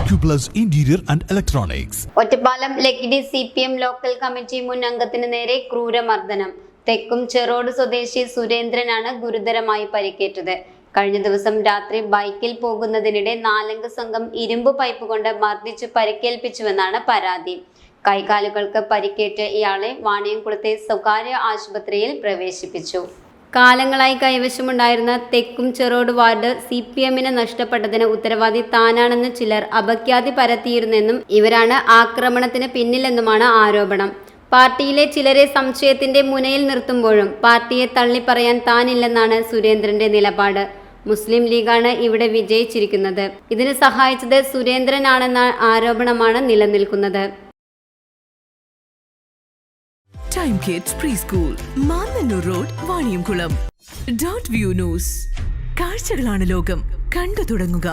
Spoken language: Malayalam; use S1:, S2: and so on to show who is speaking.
S1: Acuplus Interior and Electronics.
S2: Ottapalam Lakkidi CPM local committee മുൻ അംഗത്തിന് നേരെ ക്രൂരമർദ്ദനം. തെക്കും ചെറോട് സ്വദേശി സുരേന്ദ്രനാണ് ഗുരുതരമായി പരിക്കേറ്റത്. കഴിഞ്ഞ ദിവസം രാത്രി ബൈക്കിൽ പോകുന്നതിനിടെ 4 അംഗ സംഘം ഇരുമ്പ് പൈപ്പ് കൊണ്ട് മർദ്ദിച്ച് പരിക്കേൽപ്പിച്ചുവെന്നാണ് പരാതി. കൈകാലുകൾക്ക് പരിക്കേറ്റ ഇയാളെ വാണിയംകുളത്തെ സ്വകാര്യ ആശുപത്രിയിൽ പ്രവേശിപ്പിച്ചു. കാലങ്ങളായി കൈവശമുണ്ടായിരുന്ന തെക്കും ചെറോട് വാർഡ് CPMന് നഷ്ടപ്പെട്ടതിന് ഉത്തരവാദി താനാണെന്ന് ചിലർ അപഖ്യാതി പരത്തിയിരുന്നെന്നും ഇവരാണ് ആക്രമണത്തിന് പിന്നിലെന്നുമാണ് ആരോപണം. പാർട്ടിയിലെ ചിലരെ സംശയത്തിന്റെ മുനയിൽ നിർത്തുമ്പോഴും പാർട്ടിയെ തള്ളിപ്പറയാൻ താനില്ലെന്നാണ് സുരേന്ദ്രന്റെ നിലപാട്. മുസ്ലിം ലീഗാണ് ഇവിടെ വിജയിച്ചിരിക്കുന്നത്. ഇതിന് സഹായിച്ചത് സുരേന്ദ്രനാണെന്ന ആരോപണമാണ് നിലനിൽക്കുന്നത്.
S3: Time Kids Preschool, Mannannur road, Vaniyamkulam. .view News. കാഴ്ചകളാണ് ലോകം, കണ്ടു തുടങ്ങുക.